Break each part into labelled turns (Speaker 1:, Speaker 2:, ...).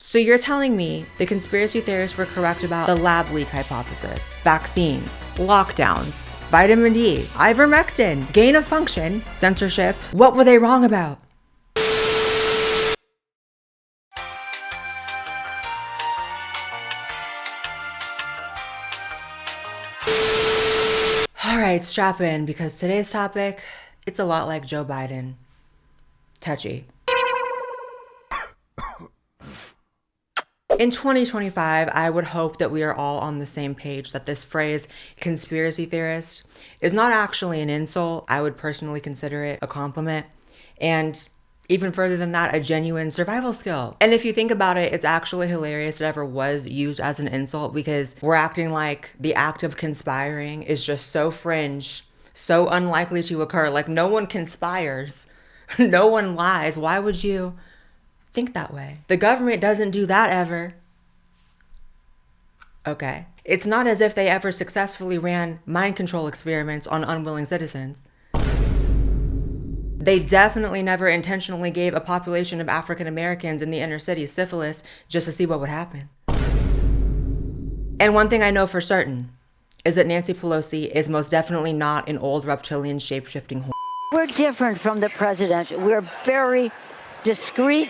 Speaker 1: So you're telling me the conspiracy theorists were correct about the lab leak hypothesis, vaccines, lockdowns, vitamin D, ivermectin, gain of function, censorship. What were they wrong about? All right, strap in, because today's topic, it's a lot like Joe Biden. Touchy. In 2025, I would hope that we are all on the same page that this phrase, conspiracy theorist, is not actually an insult. I would personally consider it a compliment. And even further than that, a genuine survival skill. And if you think about it, it's actually hilarious it ever was used as an insult, because we're acting like the act of conspiring is just so fringe, so unlikely to occur. Like, no one conspires, no one lies. Why would you think that way? The government doesn't do that ever. Okay. It's not as if they ever successfully ran mind control experiments on unwilling citizens. They definitely never intentionally gave a population of African Americans in the inner city syphilis just to see what would happen. And one thing I know for certain is that Nancy Pelosi is most definitely not an old reptilian shape-shifting whore.
Speaker 2: We're different from the president. We're very discreet,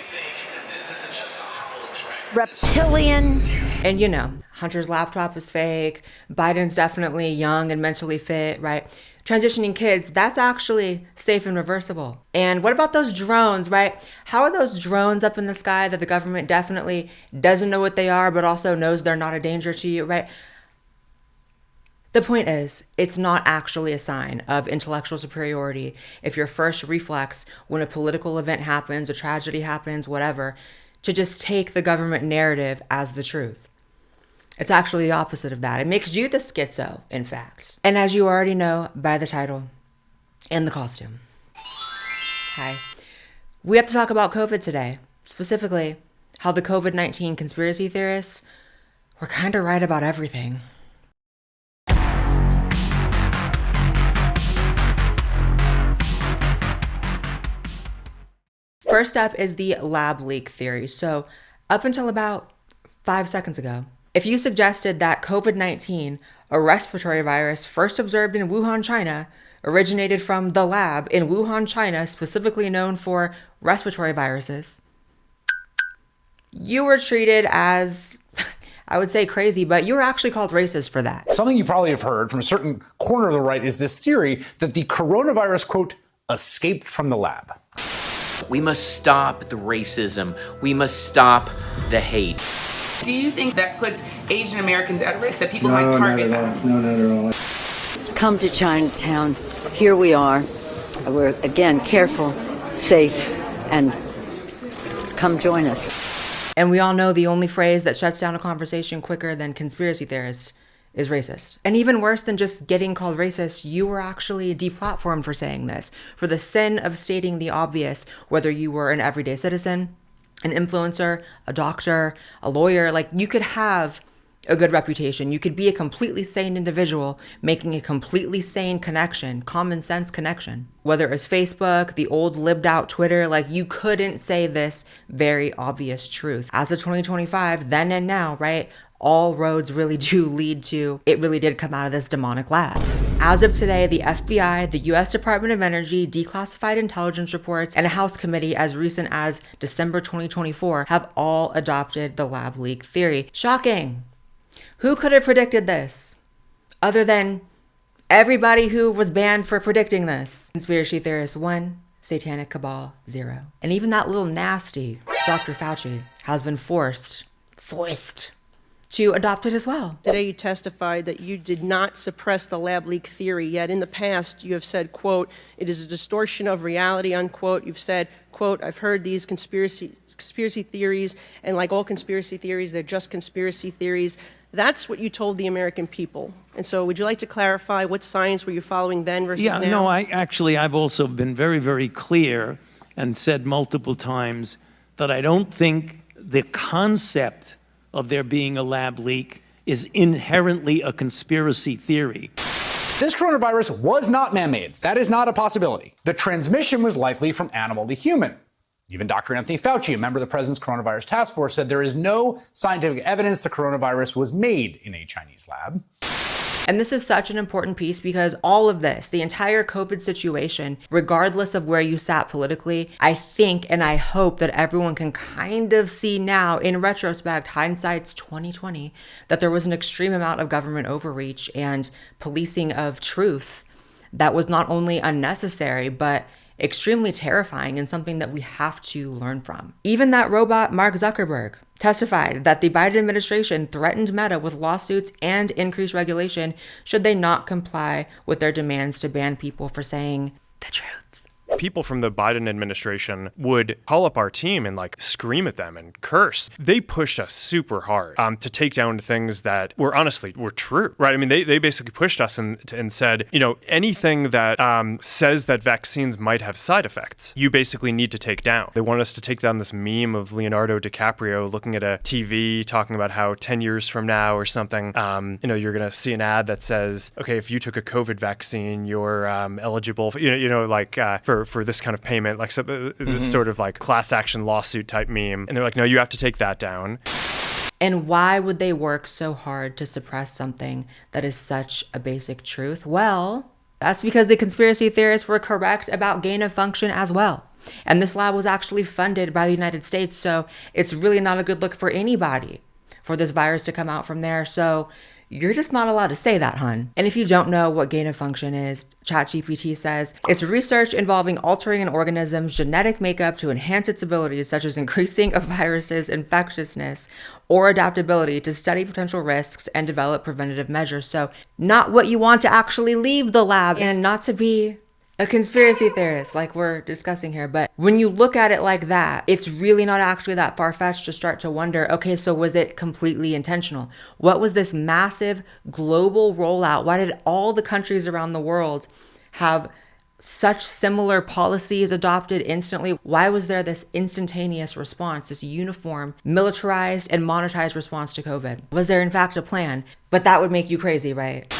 Speaker 2: reptilian.
Speaker 1: And you know, Hunter's laptop is fake. Biden's definitely young and mentally fit, right? Transitioning kids, that's actually safe and reversible. And what about those drones, right? How are those drones up in the sky that the government definitely doesn't know what they are, but also knows they're not a danger to you, right? The point is, it's not actually a sign of intellectual superiority if your first reflex when a political event happens, a tragedy happens, whatever, to just take the government narrative as the truth. It's actually the opposite of that. It makes you the schizo, in fact. And as you already know by the title and the costume. Hi. We have to talk about COVID today, specifically how the COVID-19 conspiracy theorists were kind of right about everything. First up is the lab leak theory. So up until about 5 seconds ago, if you suggested that COVID-19, a respiratory virus first observed in Wuhan, China, originated from the lab in Wuhan, China, specifically known for respiratory viruses, you were treated as, I would say crazy, but you were actually called racist for that.
Speaker 3: Something you probably have heard from a certain corner of the right is this theory that the coronavirus, quote, escaped from the lab.
Speaker 4: We must stop the racism. We must stop the hate.
Speaker 5: Do you think that puts Asian Americans at risk, that people might target them?
Speaker 6: No, not at all.
Speaker 2: Come to Chinatown. Here we are. We're, again, careful, safe, and come join us.
Speaker 1: And we all know the only phrase that shuts down a conversation quicker than conspiracy theorists is racist. And even worse than just getting called racist, you were actually deplatformed for saying this, for the sin of stating the obvious, whether you were an everyday citizen, an influencer, a doctor, a lawyer. Like, you could have a good reputation. You could be a completely sane individual making a completely sane connection, common sense connection. Whether it was Facebook, the old libbed out Twitter, like, you couldn't say this very obvious truth. As of 2025, then and now, right? All roads really do lead to, it really did come out of this demonic lab. As of today, the FBI, the US Department of Energy, declassified intelligence reports, and a House committee as recent as December 2024 have all adopted the lab leak theory. Shocking. Who could have predicted this? Other than everybody who was banned for predicting this. Conspiracy theorist 1, satanic cabal 0. And even that little nasty Dr. Fauci has been forced to adopt it as well.
Speaker 7: Today you testified that you did not suppress the lab leak theory, yet in the past you have said, quote, it is a distortion of reality, unquote. You've said, quote, I've heard these conspiracy theories, and like all conspiracy theories, they're just conspiracy theories. That's what you told the American people. And so would you like to clarify what science were you following then versus now?
Speaker 8: Yeah, no, I've also been very, very clear and said multiple times that I don't think the concept of there being a lab leak is inherently a conspiracy theory.
Speaker 3: This coronavirus was not man-made. That is not a possibility. The transmission was likely from animal to human. Even Dr. Anthony Fauci, a member of the president's coronavirus task force, said there is no scientific evidence the coronavirus was made in a Chinese lab.
Speaker 1: And this is such an important piece because all of this, the entire COVID situation, regardless of where you sat politically, I think and I hope that everyone can kind of see now in retrospect, hindsight's 2020, that there was an extreme amount of government overreach and policing of truth that was not only unnecessary, but extremely terrifying and something that we have to learn from. Even that robot, Mark Zuckerberg, testified that the Biden administration threatened Meta with lawsuits and increased regulation should they not comply with their demands to ban people for saying the truth.
Speaker 9: People from the Biden administration would call up our team and scream at them and curse. They pushed us super hard to take down things that were true, right? I mean, they basically pushed us and said, anything that says that vaccines might have side effects, you basically need to take down. They want us to take down this meme of Leonardo DiCaprio looking at a TV talking about how 10 years from now or something, you're going to see an ad that says, okay, if you took a COVID vaccine, you're eligible for this kind of payment, this sort of class action lawsuit type meme. And they're like, no, you have to take that down.
Speaker 1: And why would they work so hard to suppress something that is such a basic truth? Well, that's because the conspiracy theorists were correct about gain of function as well. And this lab was actually funded by the United States, so it's really not a good look for anybody for this virus to come out from there. So you're just not allowed to say that, hun. And if you don't know what gain of function is, ChatGPT says it's research involving altering an organism's genetic makeup to enhance its abilities, such as increasing a virus's infectiousness or adaptability, to study potential risks and develop preventative measures. So not what you want to actually leave the lab, and not to be a conspiracy theorist like we're discussing here. But when you look at it like that, it's really not actually that far-fetched to start to wonder, okay, so was it completely intentional? What was this massive global rollout? Why did all the countries around the world have such similar policies adopted instantly? Why was there this instantaneous response, this uniform, militarized and monetized response to COVID? Was there in fact a plan? But that would make you crazy, right?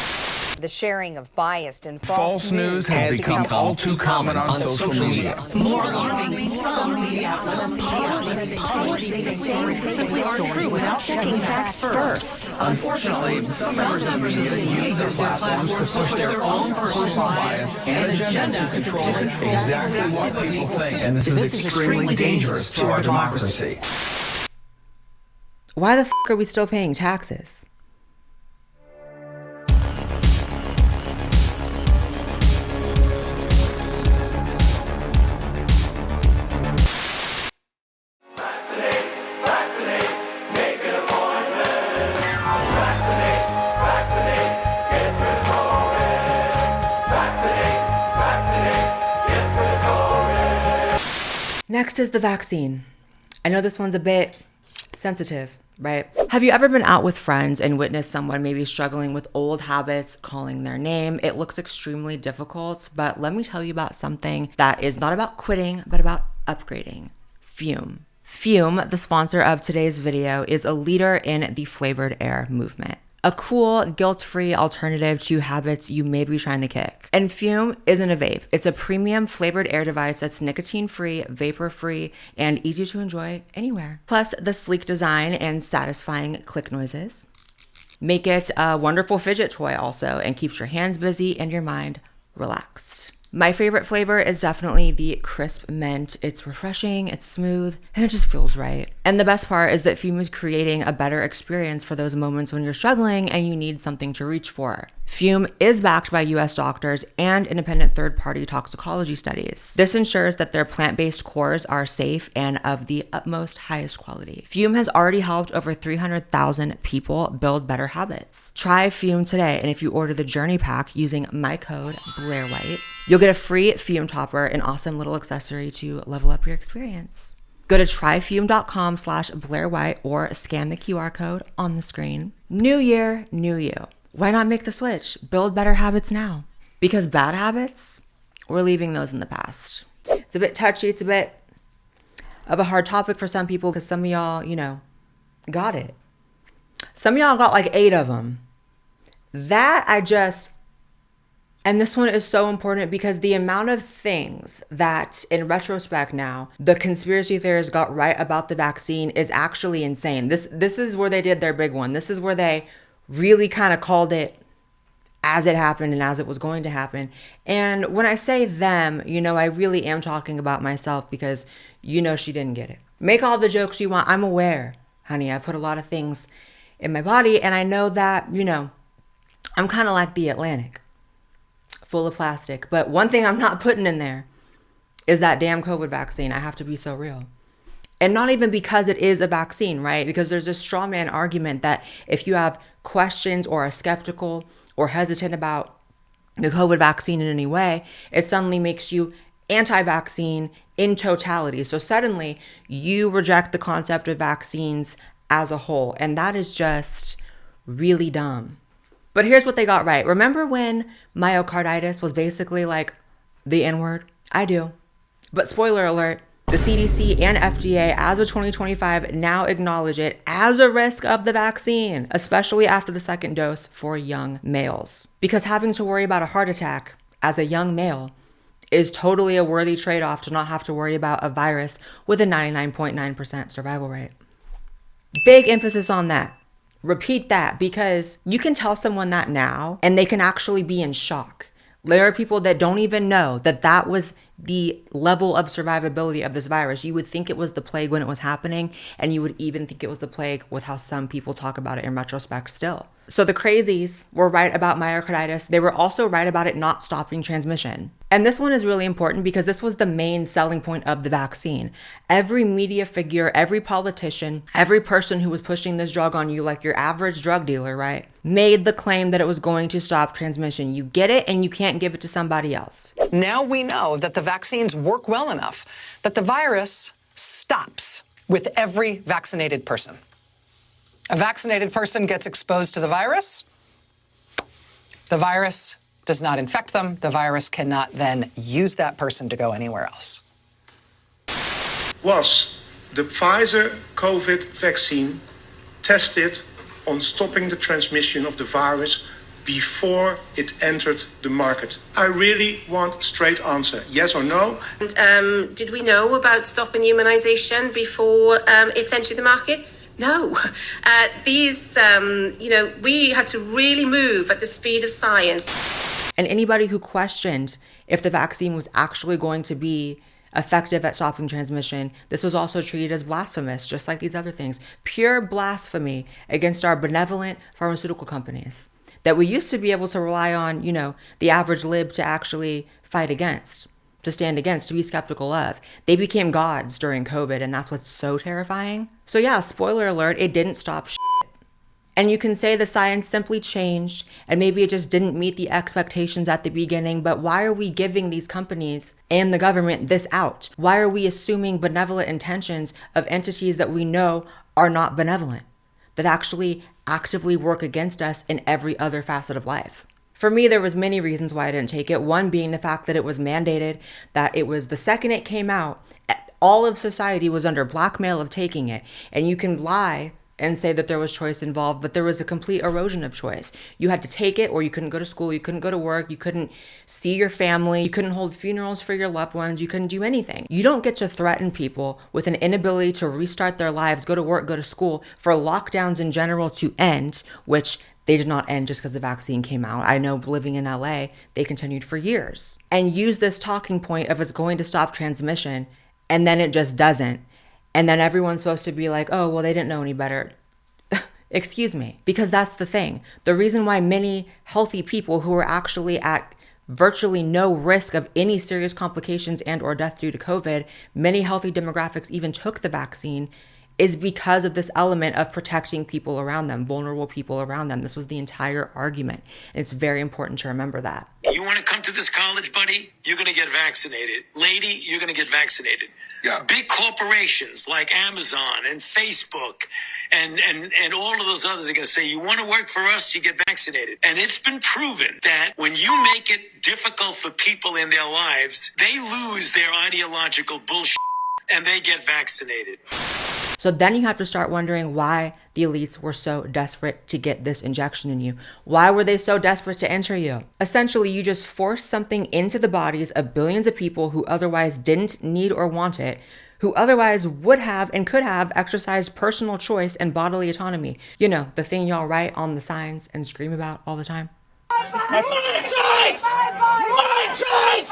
Speaker 10: The sharing of biased and
Speaker 11: false news has become all too common on social media.
Speaker 12: More alarming, some media outlets publish these things they simply aren't true without checking facts first.
Speaker 11: Unfortunately, some members of the media use their platforms to push their own personal bias and agenda to control exactly what people think. And this is extremely dangerous to our democracy.
Speaker 1: Why the f*** are we still paying taxes? Next is the vaccine. I know this one's a bit sensitive, right? Have you ever been out with friends and witnessed someone maybe struggling with old habits, calling their name? It looks extremely difficult, but let me tell you about something that is not about quitting, but about upgrading. Fume. Fume, the sponsor of today's video, is a leader in the flavored air movement. A cool, guilt-free alternative to habits you may be trying to kick. And Fume isn't a vape. It's a premium flavored air device that's nicotine-free, vapor-free, and easy to enjoy anywhere. Plus, the sleek design and satisfying click noises make it a wonderful fidget toy also, and keeps your hands busy and your mind relaxed. My favorite flavor is definitely the crisp mint. It's refreshing, it's smooth, and it just feels right. And the best part is that Fume is creating a better experience for those moments when you're struggling and you need something to reach for. Fume is backed by US doctors and independent third-party toxicology studies. This ensures that their plant-based cores are safe and of the utmost highest quality. Fume has already helped over 300,000 people build better habits. Try Fume today, and if you order the Journey Pack using my code BLAIREWHITE, you'll get a free Fume topper, an awesome little accessory to level up your experience. Go to tryfume.com/BlaireWhite or scan the QR code on the screen. New year, new you. Why not make the switch? Build better habits now. Because bad habits, we're leaving those in the past. It's a bit touchy. It's a bit of a hard topic for some people because some of y'all, got it. Some of y'all got like 8 of them. That And this one is so important because the amount of things that, in retrospect now, the conspiracy theorists got right about the vaccine is actually insane. This is where they did their big one. This is where they really kind of called it as it happened and as it was going to happen. And when I say them, I really am talking about myself because she didn't get it. Make all the jokes you want. I'm aware, honey. I put a lot of things in my body, and I know that, I'm kind of like the Atlantic, full of plastic. But one thing I'm not putting in there is that damn COVID vaccine. I have to be so real. And not even because it is a vaccine, right? Because there's this straw man argument that if you have questions or are skeptical or hesitant about the COVID vaccine in any way, it suddenly makes you anti-vaccine in totality. So suddenly you reject the concept of vaccines as a whole. And that is just really dumb. But here's what they got right. Remember when myocarditis was basically like the N-word? I do. But spoiler alert, the CDC and FDA, as of 2025, now acknowledge it as a risk of the vaccine, especially after the second dose for young males. Because having to worry about a heart attack as a young male is totally a worthy trade-off to not have to worry about a virus with a 99.9% survival rate. Big emphasis on that. Repeat that, because you can tell someone that now and they can actually be in shock. There are people that don't even know that that was the level of survivability of this virus. You would think it was the plague when it was happening, and you would even think it was the plague with how some people talk about it in retrospect still. So the crazies were right about myocarditis. They were also right about it not stopping transmission. And this one is really important because this was the main selling point of the vaccine. Every media figure, every politician, every person who was pushing this drug on you, like your average drug dealer, right, made the claim that it was going to stop transmission. You get it and you can't give it to somebody else.
Speaker 13: Now we know that the vaccines work well enough that the virus stops with every vaccinated person. A vaccinated person gets exposed to the virus does not infect them. The virus cannot then use that person to go anywhere else.
Speaker 6: Was the Pfizer COVID vaccine tested on stopping the transmission of the virus before it entered the market? I really want a straight answer, yes or no.
Speaker 14: And, did we know about stopping immunization before it entered the market? No. We had to really move at the speed of science.
Speaker 1: And anybody who questioned if the vaccine was actually going to be effective at stopping transmission, this was also treated as blasphemous, just like these other things. Pure blasphemy against our benevolent pharmaceutical companies that we used to be able to rely on, the average lib to actually fight against, to stand against, to be skeptical of. They became gods during COVID, and that's what's so terrifying. So yeah, spoiler alert, it didn't stop shit. And you can say the science simply changed, and maybe it just didn't meet the expectations at the beginning, but why are we giving these companies and the government this out? Why are we assuming benevolent intentions of entities that we know are not benevolent, that actually actively work against us in every other facet of life? For me, there was many reasons why I didn't take it. One being the fact that it was mandated, that it was the second it came out, all of society was under blackmail of taking it. And you can lie and say that there was choice involved, but there was a complete erosion of choice. You had to take it, or you couldn't go to school, you couldn't go to work, you couldn't see your family, you couldn't hold funerals for your loved ones, you couldn't do anything. You don't get to threaten people with an inability to restart their lives, go to work, go to school, for lockdowns in general to end, which they did not end just because the vaccine came out. I know living in LA, they continued for years. And use this talking point of it's going to stop transmission, and then it just doesn't. And then everyone's supposed to be like, oh, well, they didn't know any better. Excuse me, because that's the thing. The reason why many healthy people who are actually at virtually no risk of any serious complications and or death due to COVID, many healthy demographics even took the vaccine, is because of this element of protecting people around them, vulnerable people around them. This was the entire argument. And it's very important to remember that.
Speaker 15: You want to come to this college, buddy? You're going to get vaccinated. Lady, you're going to get vaccinated. Yeah. Big corporations like Amazon and Facebook and all of those others are going to say, you want to work for us, you get vaccinated. And it's been proven that when you make it difficult for people in their lives, they lose their ideological bullshit and they get vaccinated.
Speaker 1: So then you have to start wondering why the elites were so desperate to get this injection in you. Why were they so desperate to enter you? Essentially, you just forced something into the bodies of billions of people who otherwise didn't need or want it, who otherwise would have and could have exercised personal choice and bodily autonomy. You know, the thing y'all write on the signs and scream about all the time.
Speaker 16: My choice! My choice!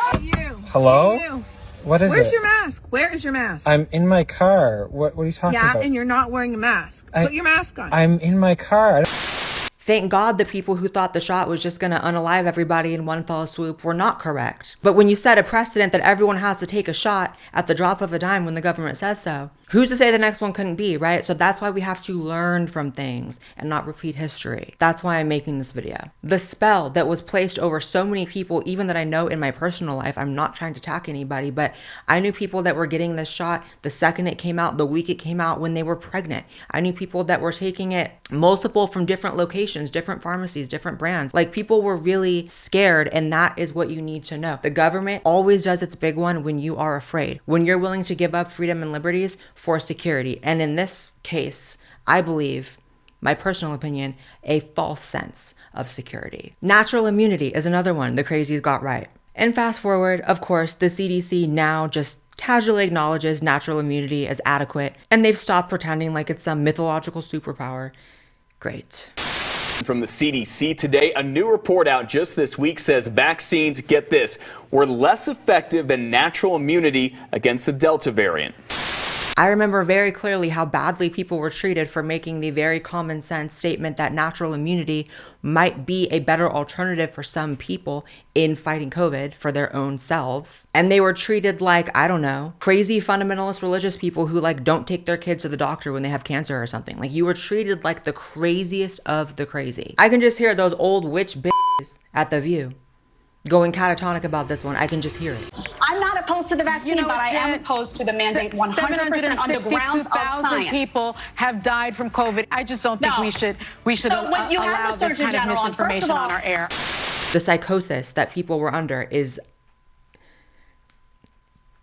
Speaker 17: Hello? What is
Speaker 16: Where's
Speaker 17: it?
Speaker 16: your mask? Where is your mask?
Speaker 17: I'm in my car. What are you talking about?
Speaker 16: Yeah, and you're not wearing a mask. Put your mask on.
Speaker 17: I'm in my car.
Speaker 1: Thank God the people who thought the shot was just going to unalive everybody in one fell swoop were not correct. But when you set a precedent that everyone has to take a shot at the drop of a dime when the government says so, who's to say the next one couldn't be, right? So that's why we have to learn from things and not repeat history. That's why I'm making this video. The spell that was placed over so many people, even that I know in my personal life, I'm not trying to attack anybody, but I knew people that were getting this shot the second it came out, the week it came out, when they were pregnant. I knew people that were taking it multiple from different locations, different pharmacies, different brands. Like, people were really scared, and that is what you need to know. The government always does its big one when you are afraid, when you're willing to give up freedom and liberties for security. And in this case, I believe, my personal opinion, a false sense of security. Natural immunity is another one the crazies got right. And fast forward, of course, the CDC now just casually acknowledges natural immunity as adequate, and they've stopped pretending like it's some mythological superpower. Great.
Speaker 18: From the CDC today, a new report out just this week says vaccines, get this, were less effective than natural immunity against the Delta variant.
Speaker 1: I remember very clearly how badly people were treated for making the very common sense statement that natural immunity might be a better alternative for some people in fighting COVID for their own selves. And they were treated like, I don't know, crazy fundamentalist religious people who like don't take their kids to the doctor when they have cancer or something. Like, you were treated like the craziest of the crazy. I can just hear those old witch bitches at The View going catatonic about this one. I can just hear it.
Speaker 19: I'm not opposed to the vaccine, but I am opposed to the mandate 100% on the grounds of science.
Speaker 20: People have died from COVID. I just don't think we should allow this kind of misinformation on our air.
Speaker 1: The psychosis that people were under is...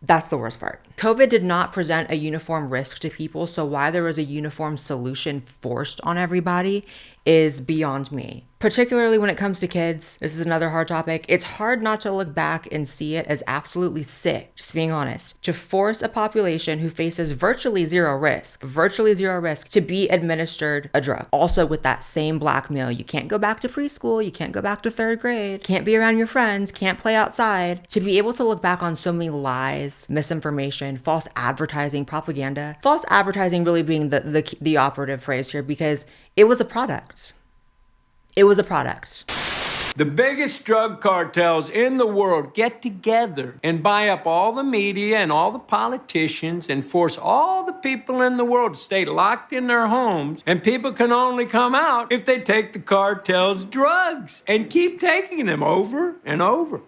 Speaker 1: that's the worst part. COVID did not present a uniform risk to people, so why there was a uniform solution forced on everybody is beyond me. Particularly when it comes to kids, this is another hard topic. It's hard not to look back and see it as absolutely sick, just being honest, to force a population who faces virtually zero risk to be administered a drug. Also with that same blackmail, you can't go back to preschool, you can't go back to third grade, can't be around your friends, can't play outside. To be able to look back on so many lies, misinformation, false advertising, propaganda, false advertising really being the operative phrase here, because it was a product. It was a product.
Speaker 21: The biggest drug cartels in the world get together and buy up all the media and all the politicians and force all the people in the world to stay locked in their homes. And people can only come out if they take the cartel's drugs and keep taking them over and over.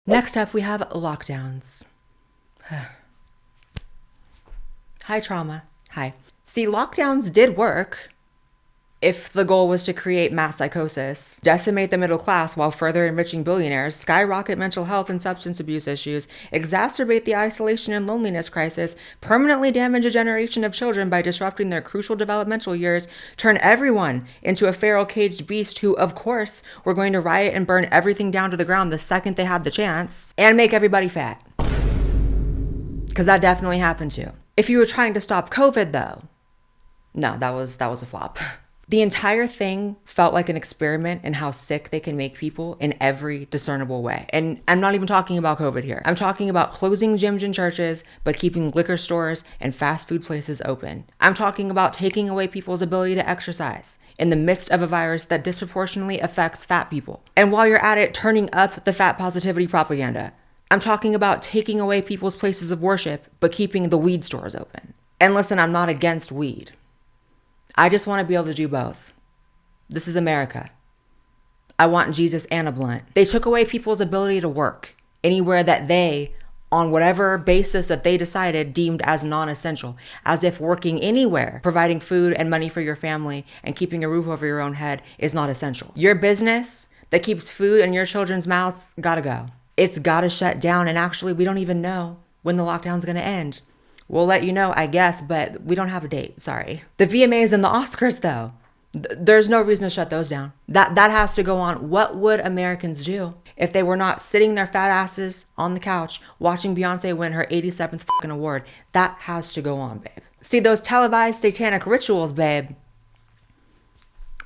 Speaker 1: Next up, we have lockdowns. Hi, trauma. Hi. See, lockdowns did work if the goal was to create mass psychosis, decimate the middle class while further enriching billionaires, skyrocket mental health and substance abuse issues, exacerbate the isolation and loneliness crisis, permanently damage a generation of children by disrupting their crucial developmental years, turn everyone into a feral caged beast who, of course, were going to riot and burn everything down to the ground the second they had the chance, and make everybody fat. Because that definitely happened too. If you were trying to stop COVID though, no, that was a flop. The entire thing felt like an experiment in how sick they can make people in every discernible way. And I'm not even talking about COVID here. I'm talking about closing gyms and churches, but keeping liquor stores and fast food places open. I'm talking about taking away people's ability to exercise in the midst of a virus that disproportionately affects fat people. And while you're at it, turning up the fat positivity propaganda. I'm talking about taking away people's places of worship, but keeping the weed stores open. And listen, I'm not against weed. I just want to be able to do both. This is America. I want Jesus and a blunt. They took away people's ability to work anywhere that they on whatever basis that they decided deemed as non-essential, as if working anywhere, providing food and money for your family and keeping a roof over your own head is not essential. Your business that keeps food in your children's mouths gotta go. It's gotta shut down, and actually we don't even know when the lockdown's gonna end. We'll let you know, I guess, but we don't have a date, sorry. The VMAs and the Oscars though, there's no reason to shut those down. That has to go on. What would Americans do if they were not sitting their fat asses on the couch watching Beyonce win her 87th fucking award? That has to go on, babe. See, those televised satanic rituals, babe,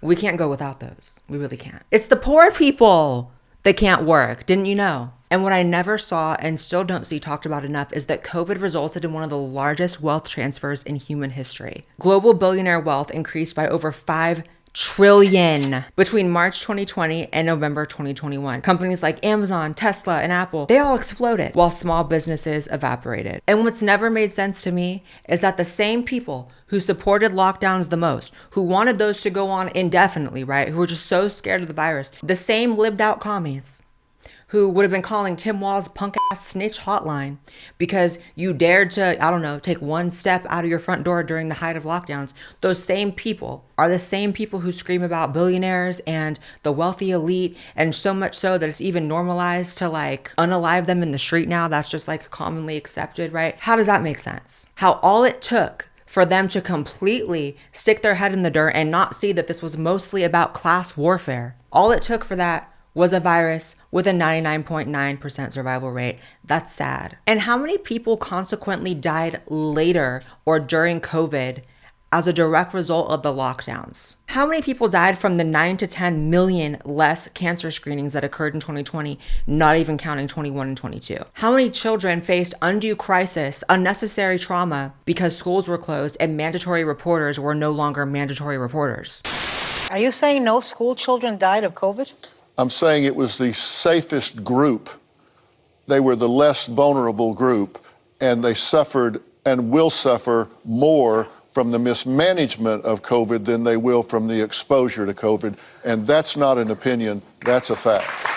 Speaker 1: we can't go without those. We really can't. It's the poor people that can't work. Didn't you know? And what I never saw and still don't see talked about enough is that COVID resulted in one of the largest wealth transfers in human history. Global billionaire wealth increased by over 5 trillion between March 2020 and November 2021. Companies like Amazon, Tesla, and Apple, they all exploded while small businesses evaporated. And what's never made sense to me is that the same people who supported lockdowns the most, who wanted those to go on indefinitely, right? Who were just so scared of the virus, the same lived out commies who would have been calling Tim Wall's punk ass snitch hotline because you dared to, I don't know, take one step out of your front door during the height of lockdowns. Those same people are the same people who scream about billionaires and the wealthy elite, and so much so that it's even normalized to like unalive them in the street now. That's just like commonly accepted, right? How does that make sense? How all it took for them to completely stick their head in the dirt and not see that this was mostly about class warfare. All it took for that was a virus with a 99.9% survival rate. That's sad. And how many people consequently died later or during COVID as a direct result of the lockdowns? How many people died from the 9 to 10 million less cancer screenings that occurred in 2020, not even counting 21 and 22? How many children faced undue crisis, unnecessary trauma because schools were closed and mandatory reporters were no longer mandatory reporters?
Speaker 4: Are you saying no school children died of COVID?
Speaker 22: I'm saying it was the safest group. They were the less vulnerable group, and they suffered and will suffer more from the mismanagement of COVID than they will from the exposure to COVID. And that's not an opinion, that's a fact.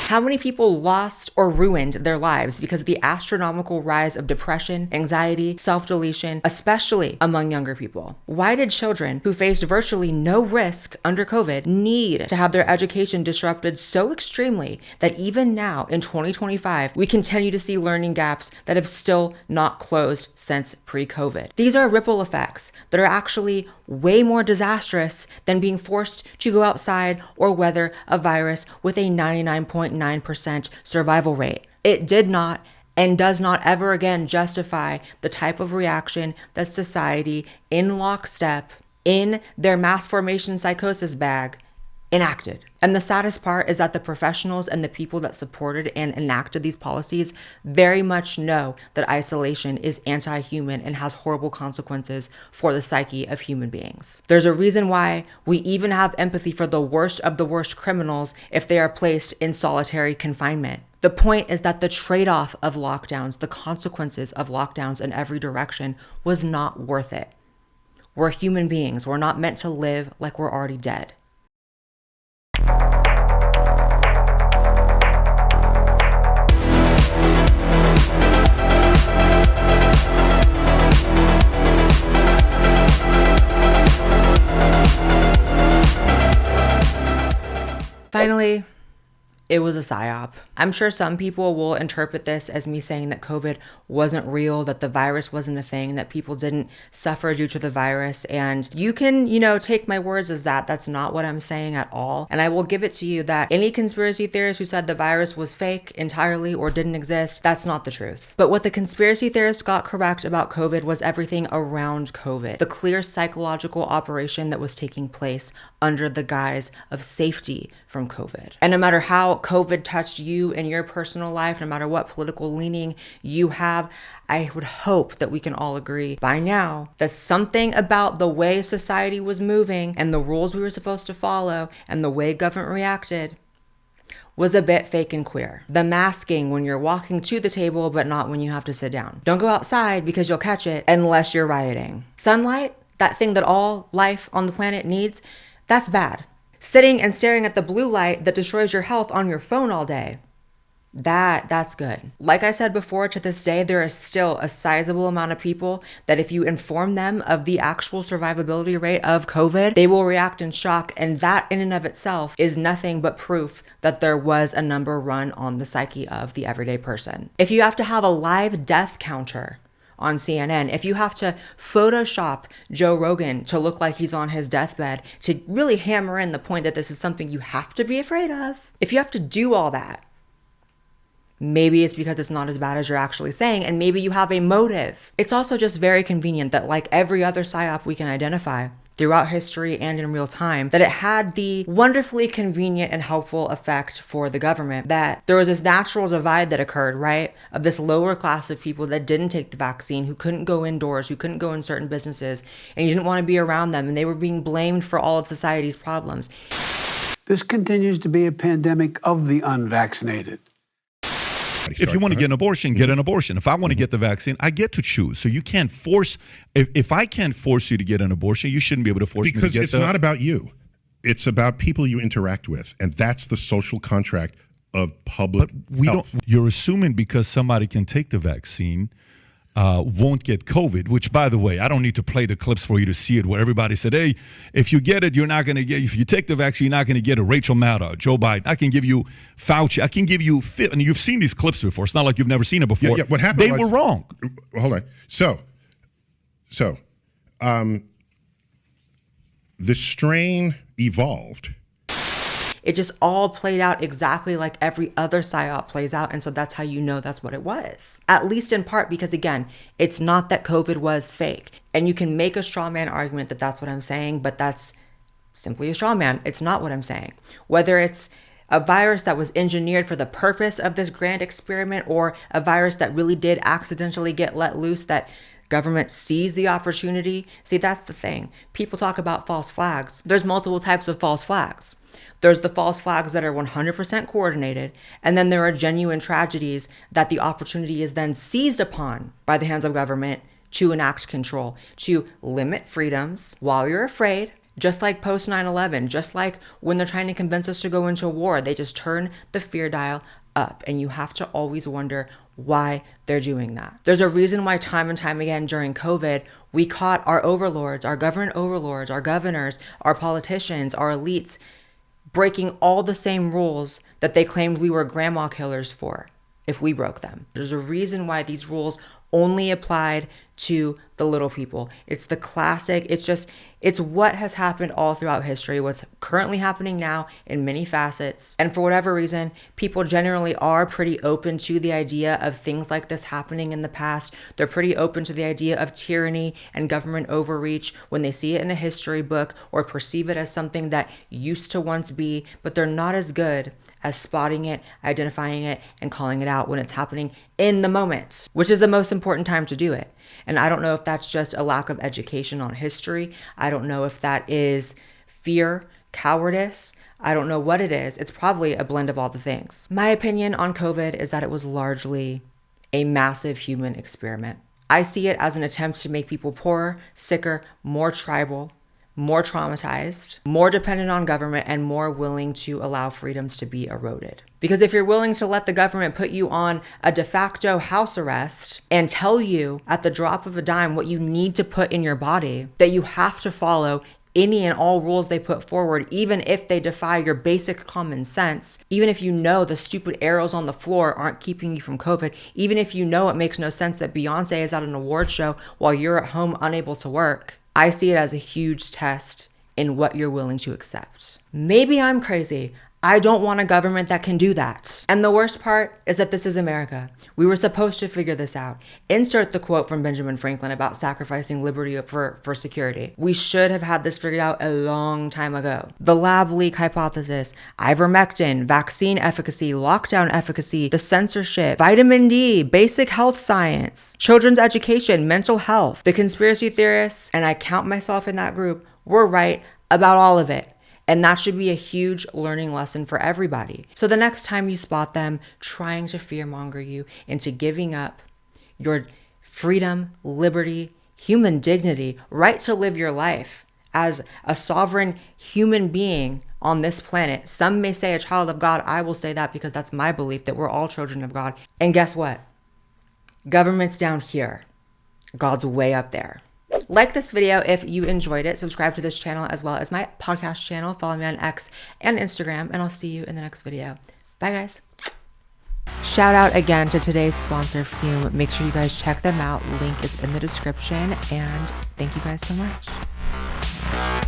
Speaker 1: How many people lost or ruined their lives because of the astronomical rise of depression, anxiety, self-deletion, especially among younger people? Why did children who faced virtually no risk under COVID need to have their education disrupted so extremely that even now in 2025, we continue to see learning gaps that have still not closed since pre-COVID? These are ripple effects that are actually way more disastrous than being forced to go outside or weather a virus with a 99.9% survival rate. It did not and does not ever again justify the type of reaction that society in lockstep in their mass formation psychosis bag enacted. And the saddest part is that the professionals and the people that supported and enacted these policies very much know that isolation is anti-human and has horrible consequences for the psyche of human beings. There's a reason why we even have empathy for the worst of the worst criminals if they are placed in solitary confinement. The point is that the trade-off of lockdowns, the consequences of lockdowns in every direction was not worth it. We're human beings. We're not meant to live like we're already dead. Finally, it was a psyop. I'm sure some people will interpret this as me saying that COVID wasn't real, that the virus wasn't a thing, that people didn't suffer due to the virus. And you can, take my words as that. That's not what I'm saying at all. And I will give it to you that any conspiracy theorist who said the virus was fake entirely or didn't exist, that's not the truth. But what the conspiracy theorists got correct about COVID was everything around COVID. The clear psychological operation that was taking place under the guise of safety from COVID. And no matter how COVID touched you in your personal life, no matter what political leaning you have, I would hope that we can all agree by now that something about the way society was moving and the rules we were supposed to follow and the way government reacted was a bit fake and queer. The masking when you're walking to the table but not when you have to sit down. Don't go outside because you'll catch it unless you're rioting. Sunlight, that thing that all life on the planet needs, that's bad. Sitting and staring at the blue light that destroys your health on your phone all day, That's good. Like I said before, to this day, there is still a sizable amount of people that if you inform them of the actual survivability rate of COVID, they will react in shock. And that in and of itself is nothing but proof that there was a number run on the psyche of the everyday person. If you have to have a live death counter on CNN, if you have to Photoshop Joe Rogan to look like he's on his deathbed to really hammer in the point that this is something you have to be afraid of, if you have to do all that, maybe it's because it's not as bad as you're actually saying, and maybe you have a motive. It's also just very convenient that, like every other psyop we can identify throughout history and in real time, that it had the wonderfully convenient and helpful effect for the government that there was this natural divide that occurred, right? Of this lower class of people that didn't take the vaccine, who couldn't go indoors, who couldn't go in certain businesses, and you didn't want to be around them, and they were being blamed for all of society's problems.
Speaker 2: This continues to be a pandemic of the unvaccinated.
Speaker 5: If you want to get an abortion, get an abortion. If I want to get the vaccine, I get to choose. So you can't force, if I can't force you to get an abortion, you shouldn't be able to force me to get
Speaker 23: Because it's not about you. It's about people you interact with. And that's the social contract of public health.
Speaker 5: You're assuming because somebody can take the vaccine, won't get COVID, which, by the way, I don't need to play the clips for you to see it, where everybody said, hey, if you get it, you're not going to get, if you take the vaccine, you're not going to get a Rachel Maddow, Joe Biden. I can give you Fauci. I can give you, and you've seen these clips before. It's not like you've never seen it before.
Speaker 23: Yeah, what happened
Speaker 5: They were wrong.
Speaker 23: Hold on. So, the strain evolved.
Speaker 1: It just all played out exactly like every other psyop plays out. And so that's how you know that's what it was. At least in part because, again, it's not that COVID was fake. And you can make a straw man argument that that's what I'm saying, but that's simply a straw man. It's not what I'm saying. Whether it's a virus that was engineered for the purpose of this grand experiment or a virus that really did accidentally get let loose, that government sees the opportunity. See, that's the thing. People talk about false flags. There's multiple types of false flags. There's the false flags that are 100% coordinated, and then there are genuine tragedies that the opportunity is then seized upon by the hands of government to enact control, to limit freedoms while you're afraid, just like post 9/11, just like when they're trying to convince us to go into war, they just turn the fear dial up, and you have to always wonder why they're doing that. There's a reason why time and time again during COVID, we caught our overlords, our government overlords, our governors, our politicians, our elites, breaking all the same rules that they claimed we were grandma killers for if we broke them. There's a reason why these rules only applied to the little people. It's the classic, it's what has happened all throughout history, what's currently happening now in many facets. And for whatever reason, people generally are pretty open to the idea of things like this happening in the past. They're pretty open to the idea of tyranny and government overreach when they see it in a history book or perceive it as something that used to once be, but they're not as good as spotting it, identifying it, and calling it out when it's happening in the moment, which is the most important time to do it. And I don't know if that's just a lack of education on history. I don't know if that is fear, cowardice. I don't know what it is. It's probably a blend of all the things. My opinion on COVID is that it was largely a massive human experiment. I see it as an attempt to make people poorer, sicker, more tribal, more traumatized, more dependent on government, and more willing to allow freedoms to be eroded. Because if you're willing to let the government put you on a de facto house arrest and tell you at the drop of a dime what you need to put in your body, that you have to follow any and all rules they put forward, even if they defy your basic common sense, even if you know the stupid arrows on the floor aren't keeping you from COVID, even if you know it makes no sense that Beyonce is at an award show while you're at home unable to work, I see it as a huge test in what you're willing to accept. Maybe I'm crazy. I don't want a government that can do that. And the worst part is that this is America. We were supposed to figure this out. Insert the quote from Benjamin Franklin about sacrificing liberty for security. We should have had this figured out a long time ago. The lab leak hypothesis, ivermectin, vaccine efficacy, lockdown efficacy, the censorship, vitamin D, basic health science, children's education, mental health. The conspiracy theorists, and I count myself in that group, were right about all of it. And that should be a huge learning lesson for everybody. So the next time you spot them trying to fearmonger you into giving up your freedom, liberty, human dignity, right to live your life as a sovereign human being on this planet. Some may say a child of God. I will say that because that's my belief, that we're all children of God. And guess what? Government's down here. God's way up there. Like this video if you enjoyed it. Subscribe to this channel as well as my podcast channel. Follow me on X and Instagram, and I'll see you in the next video. Bye, guys. Shout out again to today's sponsor, Fume. Make sure you guys check them out. Link is in the description, and thank you guys so much.